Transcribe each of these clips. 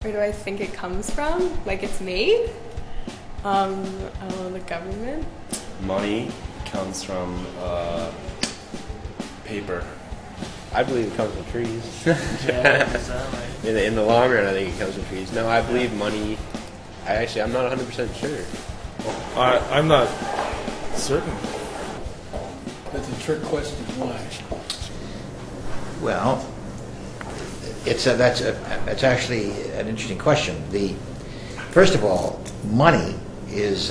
Where do I think it comes from? Like it's made? I don't know, the government? Money comes from paper. I believe it comes from trees. In the long run, I think it comes from trees. No, I believe money. I'm not 100% sure. I'm not certain. That's a trick question. Why? Well, that's actually an interesting question. First of all, money is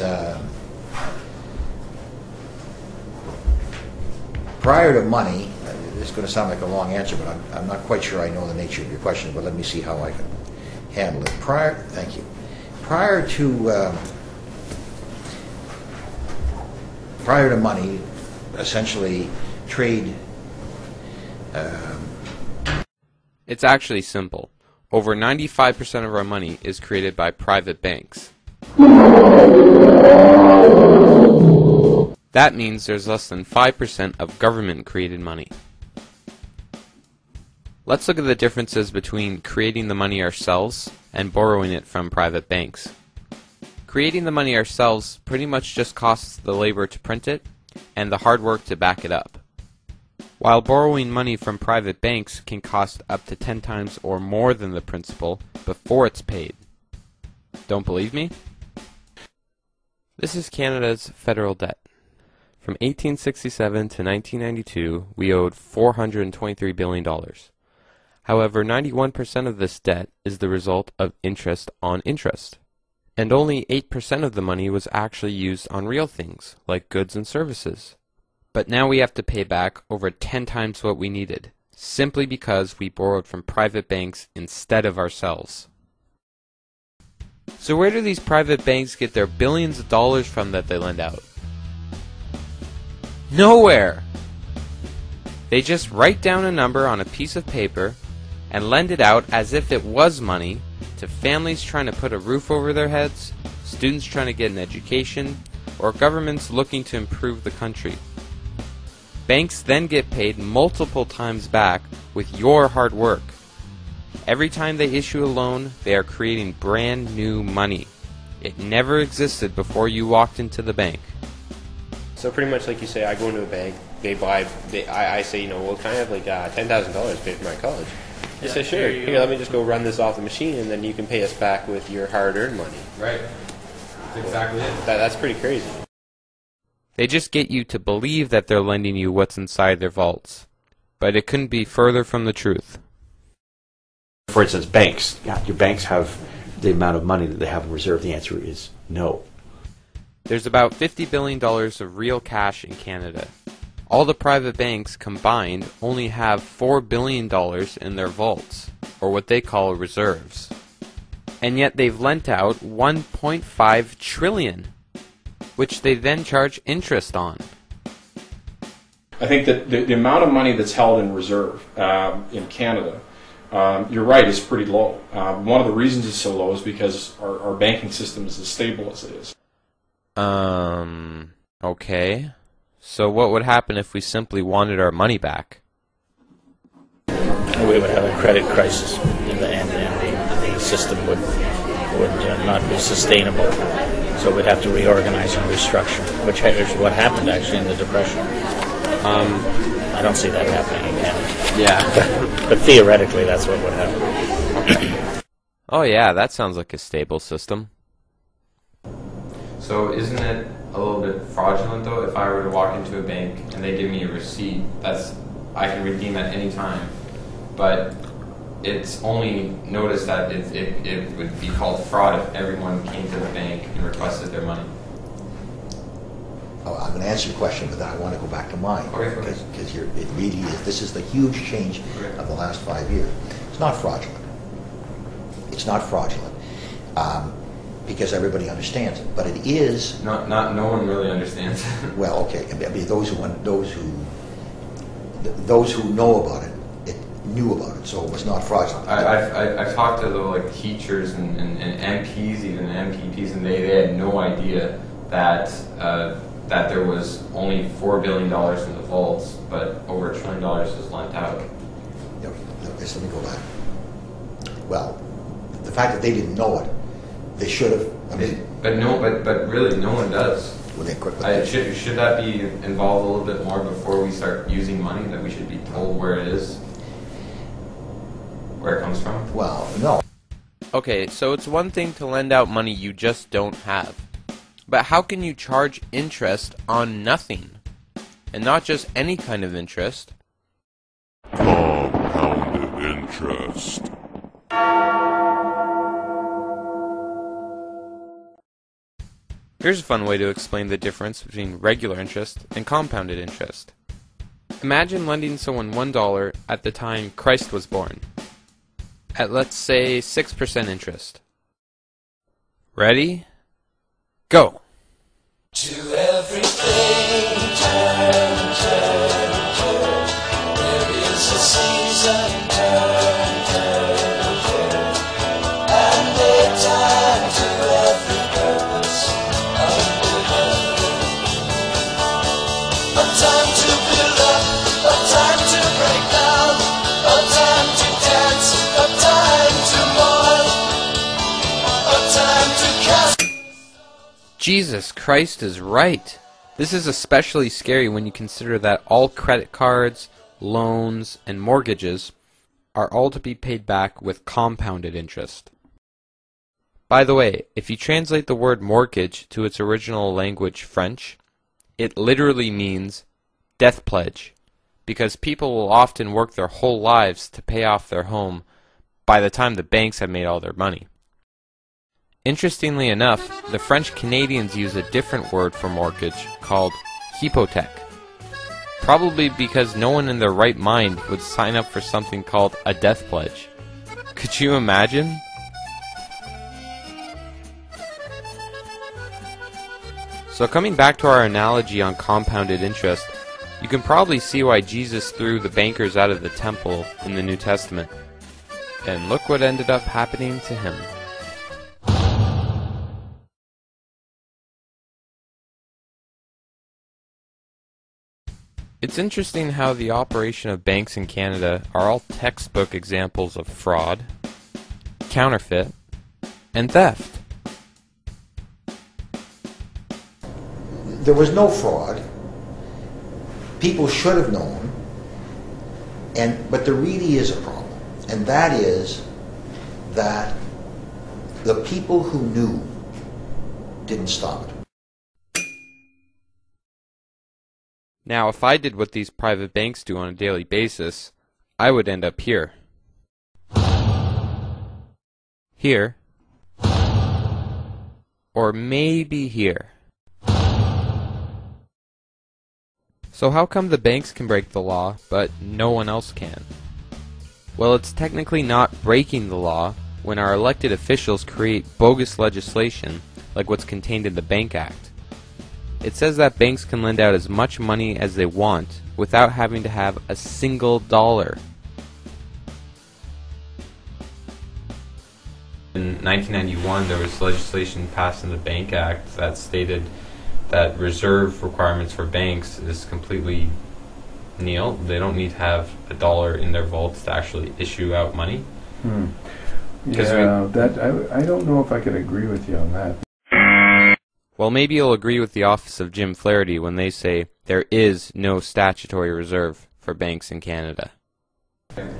prior to money. This is going to sound like a long answer, but I'm not quite sure I know the nature of your question. But let me see how I can handle it. Thank you. Prior to money, essentially trade. It's actually simple. Over 95% of our money is created by private banks. That means there's less than 5% of government-created money. Let's look at the differences between creating the money ourselves and borrowing it from private banks. Creating the money ourselves pretty much just costs the labor to print it and the hard work to back it up. While borrowing money from private banks can cost up to 10 times or more than the principal before it's paid. Don't believe me? This is Canada's federal debt. From 1867 to 1992, we owed $423 billion. However, 91% of this debt is the result of interest on interest. And only 8% of the money was actually used on real things, like goods and services. But now we have to pay back over 10 times what we needed, simply because we borrowed from private banks instead of ourselves. So where do these private banks get their billions of dollars from that they lend out? Nowhere! They just write down a number on a piece of paper and lend it out as if it was money to families trying to put a roof over their heads, students trying to get an education, or governments looking to improve the country. Banks then get paid multiple times back with your hard work. Every time they issue a loan, they are creating brand new money. It never existed before you walked into the bank. So pretty much like you say, I go into a bank, I say, well, can I have like $10,000 to pay for my college? They say, sure, here, let me just go run this off the machine, and then you can pay us back with your hard-earned money. Right. That's exactly it. That's pretty crazy. They just get you to believe that they're lending you what's inside their vaults. But it couldn't be further from the truth. For instance, banks. Yeah, your banks have the amount of money that they have in reserve. The answer is no. There's about $50 billion of real cash in Canada. All the private banks combined only have $4 billion in their vaults, or what they call reserves. And yet they've lent out $1.5 trillion, which they then charge interest on. I think that the amount of money that's held in reserve in Canada, you're right, is pretty low. One of the reasons it's so low is because our banking system is as stable as it is. Okay. So what would happen if we simply wanted our money back? We would have a credit crisis, and the system would not be sustainable. So we'd have to reorganize and restructure, which is what happened actually in the Depression. I don't see that happening again. Yeah. But theoretically, that's what would happen. Oh yeah, that sounds like a stable system. So isn't it a little bit fraudulent though if I were to walk into a bank and they give me a receipt I can redeem at any time, but it's only noticed that it would be called fraud if everyone came to the bank and requested their money? Oh, I'm going to answer your question, but then I want to go back to mine. Okay. Because it really is. This is the huge change of the last 5 years. It's not fraudulent. It's not fraudulent. Because everybody understands it, but it is. No one really understands it. Well, okay. I mean, those who know about it, knew about it, so it was not fraudulent. I've talked to the teachers and MPs, even MPPs, and they had no idea that there was only $4 billion in the vaults, but over $1 trillion was lent out. No, let me go back. Well, the fact that they didn't know it, they should have. I mean, but really, no one does. Well, Should that be involved a little bit more before we start using money? That we should be told where it is, where it comes from? Well, no. Okay, so it's one thing to lend out money you just don't have. But how can you charge interest on nothing? And not just any kind of interest. Compounded interest. Here's a fun way to explain the difference between regular interest and compounded interest. Imagine lending someone $1 at the time Christ was born, at let's say 6% interest. Ready? Go! To everything, turn, turn, turn. There is a season, turn, turn, turn. And a time to every purpose under heaven. A time to build up, a time to break down, a time to dance, a time to mourn, a time to cast. Jesus Christ is right. This is especially scary when you consider that all credit cards, loans, and mortgages are all to be paid back with compounded interest. By the way, if you translate the word mortgage to its original language, French, it literally means death pledge, because people will often work their whole lives to pay off their home by the time the banks have made all their money. Interestingly enough, the French Canadians use a different word for mortgage called hypothèque. Probably because no one in their right mind would sign up for something called a death pledge. Could you imagine? So coming back to our analogy on compounded interest, you can probably see why Jesus threw the bankers out of the temple in the New Testament. And look what ended up happening to him. It's interesting how the operation of banks in Canada are all textbook examples of fraud, counterfeit, and theft. There was no fraud. People should have known, but there really is a problem, and that is that the people who knew didn't stop it. Now, if I did what these private banks do on a daily basis, I would end up here. Here. Or maybe here. So how come the banks can break the law, but no one else can? Well, it's technically not breaking the law when our elected officials create bogus legislation like what's contained in the Bank Act. It says that banks can lend out as much money as they want without having to have a single dollar. In 1991, there was legislation passed in the Bank Act that stated that reserve requirements for banks is completely nil. They don't need to have a dollar in their vaults to actually issue out money. Yeah, I don't know if I could agree with you on that. Well, maybe you'll agree with the Office of Jim Flaherty when they say there is no statutory reserve for banks in Canada.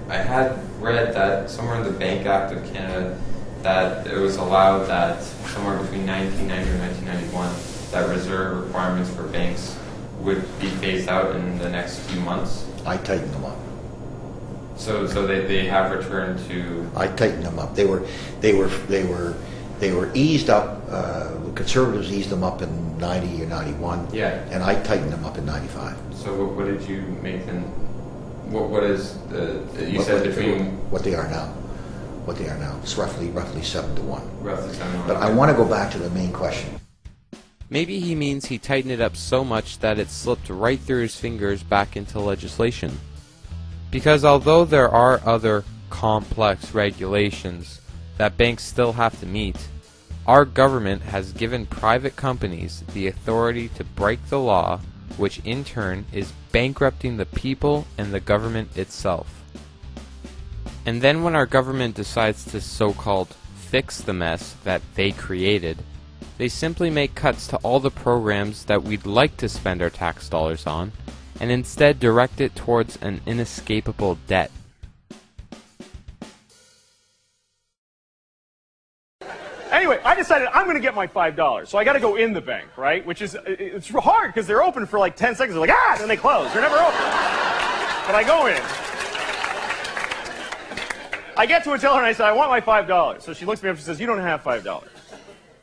I had read that somewhere in the Bank Act of Canada that it was allowed that somewhere between 1990 and 1991 that reserve requirements for banks would be phased out in the next few months. I tightened them up. So they have returned to. I tightened them up. They were eased up. Conservatives eased them up in 90 or 91. Yeah. And I tightened them up in 95. So what did you make them? What is you said between what they are now? What they are now? It's roughly 7-1. Roughly 7-1. But I want to go back to the main question. Maybe he means he tightened it up so much that it slipped right through his fingers back into legislation. Because although there are other complex regulations that banks still have to meet, our government has given private companies the authority to break the law, which in turn is bankrupting the people and the government itself. And then when our government decides to so-called fix the mess that they created, they simply make cuts to all the programs that we'd like to spend our tax dollars on, and instead direct it towards an inescapable debt. Anyway, I decided I'm going to get my $5. So I got to go in the bank, right? Which is, it's hard because they're open for like 10 seconds. They're like, ah, then they close. They're never open. But I go in. I get to a teller and I say, I want my $5. So she looks me up and she says, you don't have $5.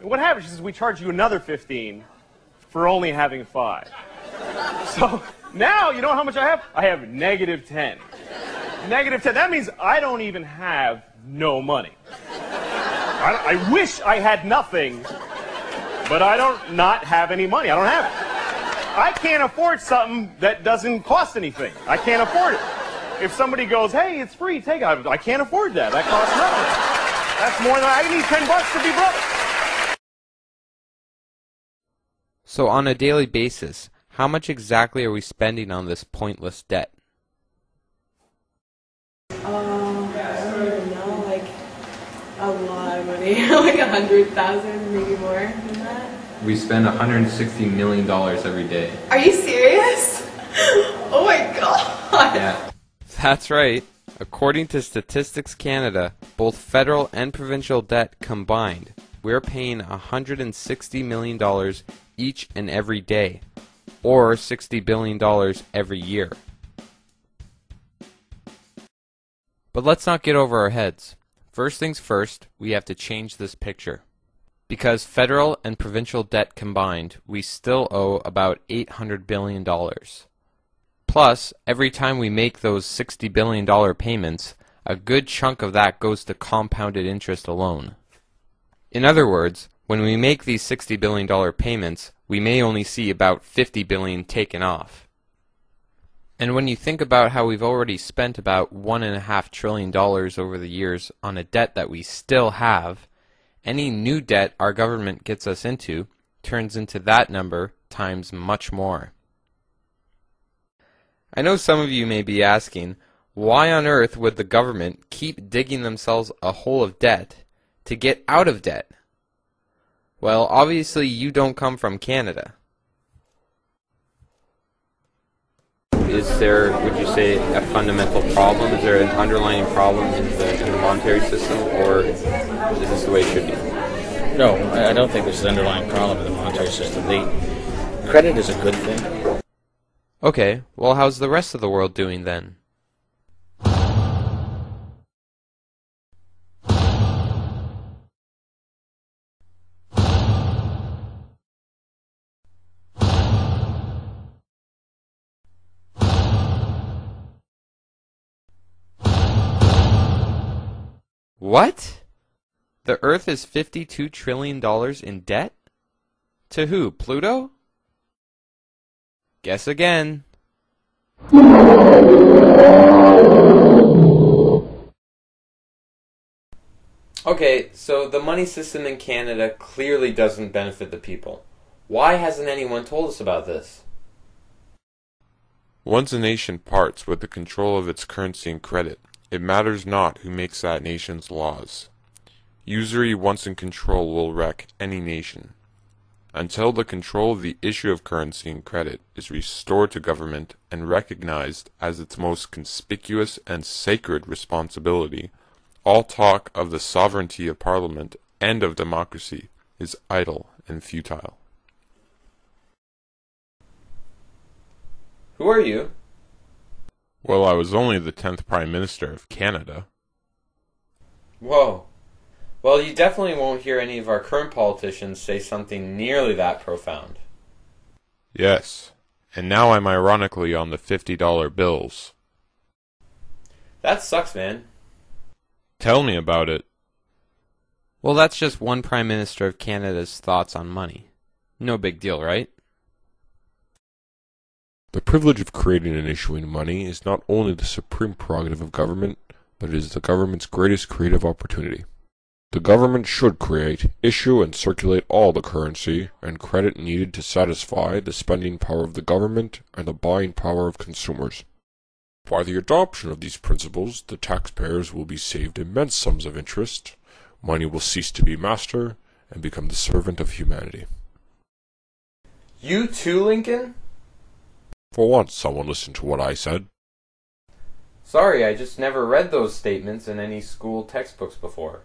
And what happens? She says, we charge you another $15 for only having 5. So now, you know how much I have? I have -10. -10. That means I don't even have no money. I wish I had nothing, but I don't not have any money. I don't have it. I can't afford something that doesn't cost anything. I can't afford it. If somebody goes, hey, it's free, take it. I can't afford that. That costs nothing. That's more than I need $10 to be broke. So on a daily basis, how much exactly are we spending on this pointless debt? I don't even know, like a lot of money, like 100,000, maybe more than that. We spend $160 million every day. Are you serious? Oh my god. Yeah. That's right. According to Statistics Canada, both federal and provincial debt combined, we're paying $160 million each and every day, or $60 billion every year. But let's not get over our heads. First things first, we have to change this picture. Because federal and provincial debt combined, we still owe about $800 billion. Plus, every time we make those $60 billion payments, a good chunk of that goes to compounded interest alone. In other words, when we make these $60 billion payments, we may only see about $50 billion taken off. And when you think about how we've already spent about $1.5 trillion over the years on a debt that we still have, any new debt our government gets us into turns into that number times much more. I know some of you may be asking, why on earth would the government keep digging themselves a hole of debt to get out of debt? Well, obviously you don't come from Canada. Is there, would you say, a fundamental problem? Is there an underlying problem in the monetary system, or is this the way it should be? No, I don't think there's an underlying problem in the monetary system. The credit is a good thing. Okay, well how's the rest of the world doing then? What? The Earth is $52 trillion in debt? To who? Pluto? Guess again. Okay, so the money system in Canada clearly doesn't benefit the people. Why hasn't anyone told us about this? Once a nation parts with the control of its currency and credit, it matters not who makes that nation's laws. Usury once in control will wreck any nation. Until the control of the issue of currency and credit is restored to government and recognized as its most conspicuous and sacred responsibility, all talk of the sovereignty of Parliament and of democracy is idle and futile. Who are you? Well, I was only the 10th Prime Minister of Canada. Whoa. Well, you definitely won't hear any of our current politicians say something nearly that profound. Yes, and now I'm ironically on the $50 bills. That sucks, man. Tell me about it. Well, that's just one Prime Minister of Canada's thoughts on money. No big deal, right? The privilege of creating and issuing money is not only the supreme prerogative of government, but it is the government's greatest creative opportunity. The government should create, issue, and circulate all the currency and credit needed to satisfy the spending power of the government and the buying power of consumers. By the adoption of these principles, the taxpayers will be saved immense sums of interest, money will cease to be master and become the servant of humanity. You too, Lincoln? For once, someone listened to what I said. Sorry, I just never read those statements in any school textbooks before.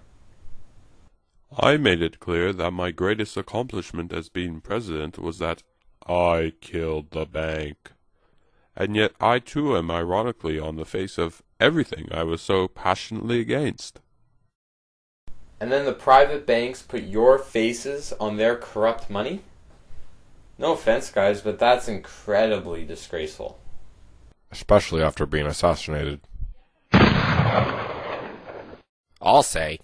I made it clear that my greatest accomplishment as being president was that I killed the bank. And yet I too am ironically on the face of everything I was so passionately against. And then the private banks put your faces on their corrupt money? No offense, guys, but that's incredibly disgraceful. Especially after being assassinated. I'll say.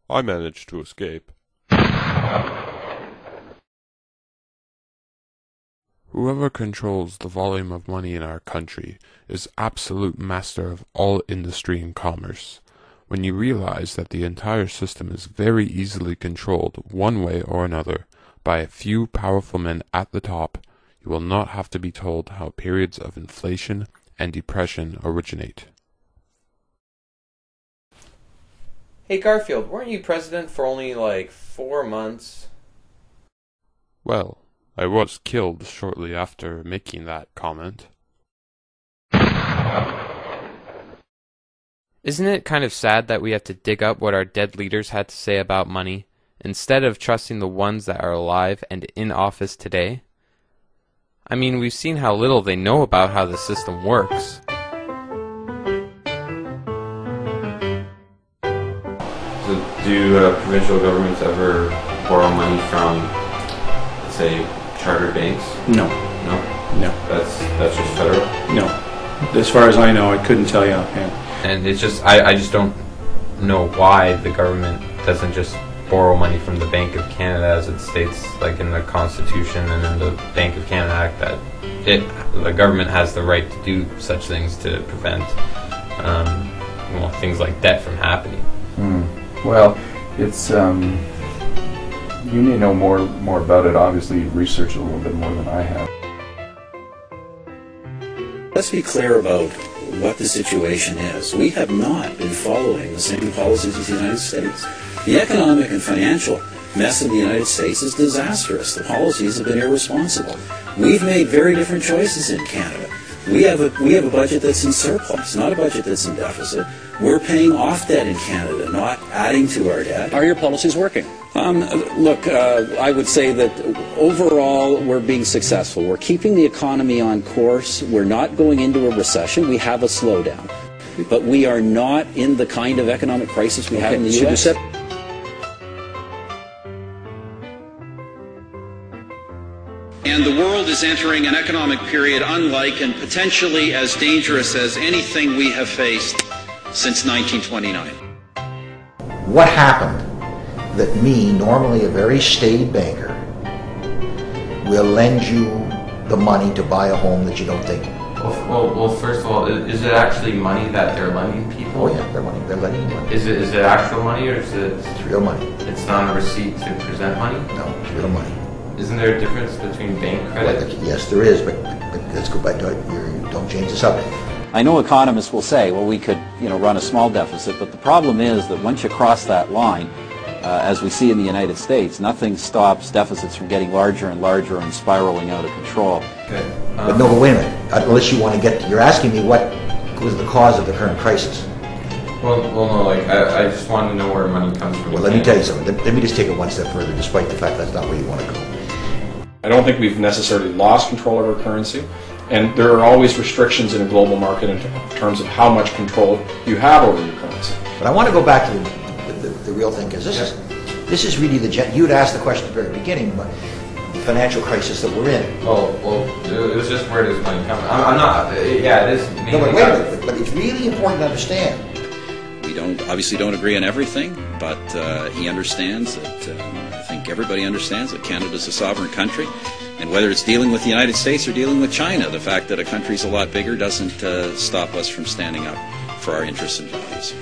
I managed to escape. Whoever controls the volume of money in our country is absolute master of all industry and commerce. When you realize that the entire system is very easily controlled one way or another by a few powerful men at the top, you will not have to be told how periods of inflation and depression originate. Hey Garfield, weren't you president for only like 4 months? Well, I was killed shortly after making that comment. Isn't it kind of sad that we have to dig up what our dead leaders had to say about money, instead of trusting the ones that are alive and in office today? I mean, we've seen how little they know about how the system works. So do provincial governments ever borrow money from, let's say, chartered banks? No. No? No. That's just federal? No. As far as I know, I couldn't tell you offhand. And it's just, I just don't know why the government doesn't just borrow money from the Bank of Canada, as it states like in the Constitution and in the Bank of Canada Act, that the government has the right to do such things to prevent things like debt from happening. Well, it's you may know more about it. Obviously, you've researched a little bit more than I have. Let's be clear about what the situation is. We have not been following the same policies as the United States. The economic and financial mess in the United States is disastrous. The policies have been irresponsible. We've made very different choices in Canada. We have a budget that's in surplus, not a budget that's in deficit. We're paying off debt in Canada, not adding to our debt. Are your policies working? Look, I would say that overall we're being successful. We're keeping the economy on course. We're not going into a recession. We have a slowdown. But we are not in the kind of economic crisis we have in the U.S. And the world is entering an economic period unlike and potentially as dangerous as anything we have faced since 1929. What happened that me, normally a very staid banker, will lend you the money to buy a home that you don't think? Well, first of all, is it actually money that they're lending people? Oh yeah, they're lending you money. Is it actual money, or is it? It's real money. It's not a receipt to present money? No, it's real money. Isn't there a difference between bank credit? Well, yes, there is, but let's go back to it. Don't change the subject. I know economists will say, well, we could, run a small deficit, but the problem is that once you cross that line, as we see in the United States, nothing stops deficits from getting larger and larger and spiraling out of control. Okay. But no, but wait a minute. Unless you want to get, you're asking me what was the cause of the current crisis. Well, no, I just wanted to know where money comes from. Well, let me tell you something. Let me just take it one step further, despite the fact that's not where you want to go. I don't think we've necessarily lost control of our currency, and there are always restrictions in a global market in terms of how much control you have over your currency. But I want to go back to the real thing, because this is really you had asked the question at the very beginning about the financial crisis that we're in. Well, it was just where does money come from? I'm not. Yeah, it is. No, but wait a minute. But it's really important to understand. We obviously don't agree on everything, but he understands that, I think everybody understands that Canada's a sovereign country, and whether it's dealing with the United States or dealing with China, the fact that a country's a lot bigger doesn't stop us from standing up for our interests and values.